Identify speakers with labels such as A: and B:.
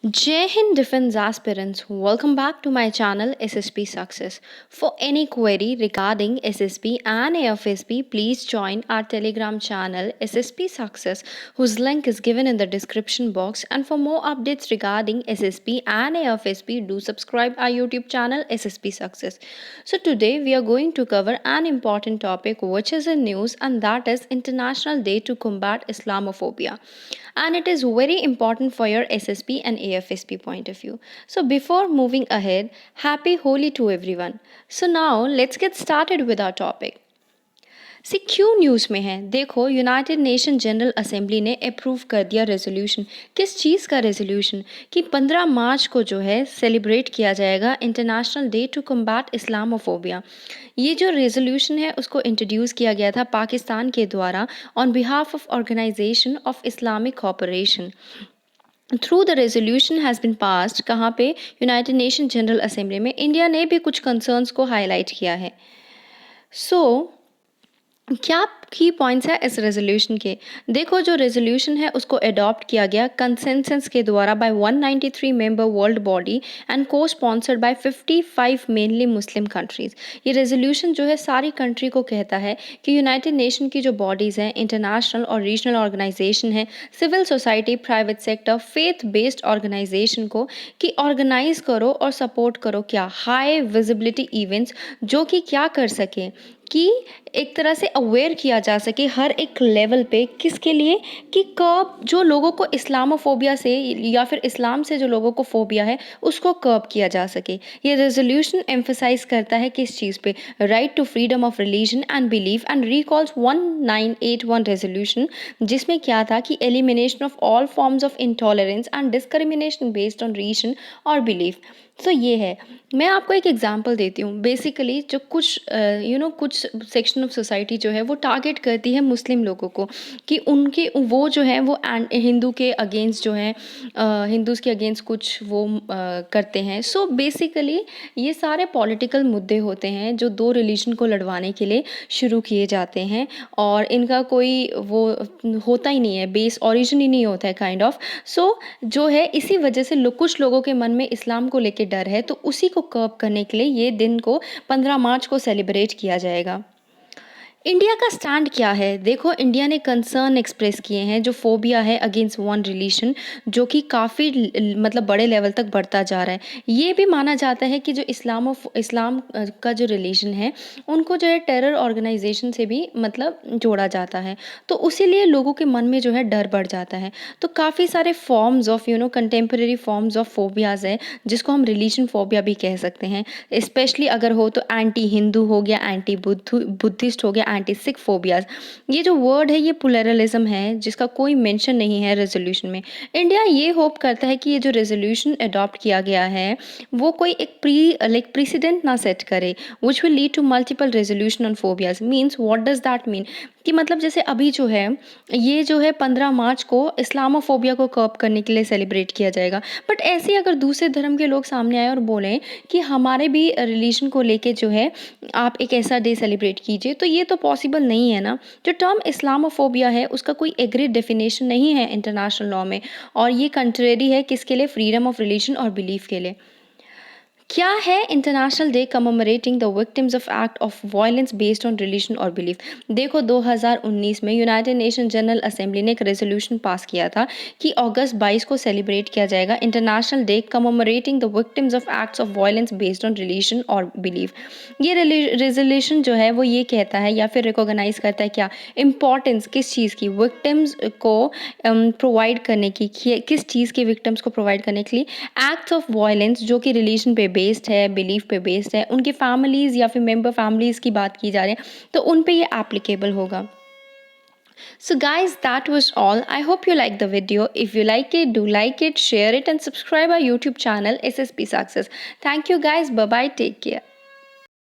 A: Jai Hind Defense Aspirants, welcome back to my channel SSP Success. For any query regarding SSP and AFSP, please join our Telegram channel SSP Success, whose link is given in the description box. And for more updates regarding SSP and AFSP, do subscribe our YouTube channel SSP Success. So today we are going to cover an important topic which is in news, and that is International Day to Combat Islamophobia, and it is very important for your SSP and AFSP point of view. So before moving ahead, happy Holi to everyone. So now let's get started with our topic. सी क्यों news में है? देखो, United Nation General assembly ने approve कर दिया resolution. किस चीज़ का resolution? कि 15 मार्च को जो है सेलिब्रेट किया जाएगा international day to combat Islamophobia. ये जो रेजोल्यूशन है उसको इंट्रोड्यूस किया गया था पाकिस्तान के द्वारा on behalf of Organisation of Islamic Cooperation. Through the resolution has been passed कहाँ पे? यूनाइटेड नेशन जनरल असेंबली में। इंडिया ने भी कुछ कंसर्न्स को हाईलाइट किया है। क्या की पॉइंट्स है इस रेजोल्यूशन के? देखो, जो रेजोल्यूशन है उसको अडॉप्ट किया गया कंसेंसस के द्वारा by 193 member world body and co-sponsored by 55 mainly Muslim countries. ये रेजोल्यूशन जो है सारी कंट्री को कहता है कि यूनाइटेड नेशन की जो बॉडीज़ हैं, इंटरनेशनल और रीजनल ऑर्गेनाइजेशन है, civil society, private sector, faith based organisation को कि ऑर्गेनाइज करो और सपोर्ट करो क्या हाई विजिबिलिटी इवेंट्स, जो कि क्या कर सकें कि एक तरह से अवेयर किया जा सके हर एक लेवल पे। किसके लिए? कि कब जो लोगों को इस्लामोफोबिया से या फिर इस्लाम से जो लोगों को फोबिया है उसको कर्ब किया जा सके। ये रेजोल्यूशन एम्फसाइज करता है किस चीज़ पे? Right to freedom of religion and belief, and recalls 1981 resolution, जिसमें क्या था कि elimination of all forms of intolerance and discrimination based on reason और बिलीफ। तो ये है। मैं आपको एक एग्जांपल देती हूँ। बेसिकली जो कुछ कुछ सेक्शन ऑफ सोसाइटी जो है वो टारगेट करती है मुस्लिम लोगों को कि उनके वो जो है वो हिंदू के अगेंस्ट जो है हिंदूज़ के अगेंस्ट कुछ वो करते हैं। सो बेसिकली ये सारे पॉलिटिकल मुद्दे होते हैं जो दो रिलीजन को लड़वाने के लिए शुरू किए जाते हैं, और इनका कोई वो होता ही नहीं है, बेस ओरिजिन ही नहीं होता है काइंड ऑफ। सो जो है इसी वजह से कुछ लोगों के मन में इस्लाम को लेके डर है, तो उसी को कर्ब करने के लिए ये दिन को 15 मार्च को सेलिब्रेट किया जाएगा। इंडिया का स्टैंड क्या है? देखो, इंडिया ने कंसर्न एक्सप्रेस किए हैं जो फोबिया है अगेंस्ट वन रिलीजन, जो कि काफ़ी मतलब बड़े लेवल तक बढ़ता जा रहा है। ये भी माना जाता है कि जो इस्लाम का जो रिलीजन है उनको जो है टेरर ऑर्गेनाइजेशन से भी मतलब जोड़ा जाता है, तो उसीलिए लोगों के मन में जो है डर बढ़ जाता है। तो काफ़ी सारे forms of contemporary forms of phobias है जिसको हम रिलीजन फोबिया भी कह सकते हैं। स्पेशली अगर हो तो एंटी हिंदू हो गया, एंटी बुद्धिस्ट हो गया, एंटी सिख फोबियाज। ये जो वर्ड है ये प्लुरलिज्म है जिसका कोई मेंशन नहीं है रेजोल्यूशन में। इंडिया ये होप करता है कि ये जो रेजोल्यूशन अडॉप्ट किया गया है वो कोई एक प्रेसिडेंट ना सेट करे which will lead to multiple resolution on phobias. Means what does that mean? कि मतलब जैसे अभी जो है ये जो है 15 मार्च को इस्लामोफोबिया को कर्ब करने के लिए सेलिब्रेट किया जाएगा, बट ऐसे अगर दूसरे धर्म के लोग सामने आए और बोलें कि हमारे भी रिलीजन को लेके जो है आप एक ऐसा डे सेलिब्रेट कीजिए, तो ये तो पॉसिबल नहीं है ना। जो टर्म इस्लामोफोबिया है उसका कोई एग्रीड डेफिनेशन नहीं है इंटरनेशनल लॉ में, और ये कंट्रेरी है किसके लिए? फ्रीडम ऑफ रिलीजन और बिलीफ के लिए। क्या है international day commemorating the victims of act of violence based on religion और बिलीफ? देखो, 2019 में यूनाइटेड नेशन जनरल असेंबली ने एक रेजोल्यूशन पास किया था कि अगस्त 22 को सेलिब्रेट किया जाएगा international day commemorating the victims of acts of violence based on religion और बिलीफ। ये रेजोल्यूशन जो है वो ये कहता है या फिर रिकॉग्नाइज करता है क्या? इम्पॉर्टेंस किस चीज़ की? विक्टिम्स को प्रोवाइड करने की। किस चीज़ के विक्टिम्स को प्रोवाइड करने के लिए? एक्ट्स ऑफ वायलेंस जो कि रिलीजन पे बेस्ड है, बिलीफ पे बेस्ड है, उनकी फैमिलीज़ या फिर मेंबर फैमिलीज़ की बात की जा रही है, तो उन पे ये एप्लीकेबल होगा। So guys, that was all. I hope you liked the video. If you like it, do like it, share it, and subscribe our YouTube channel SSP Success. Thank you guys. Bye bye. Take care.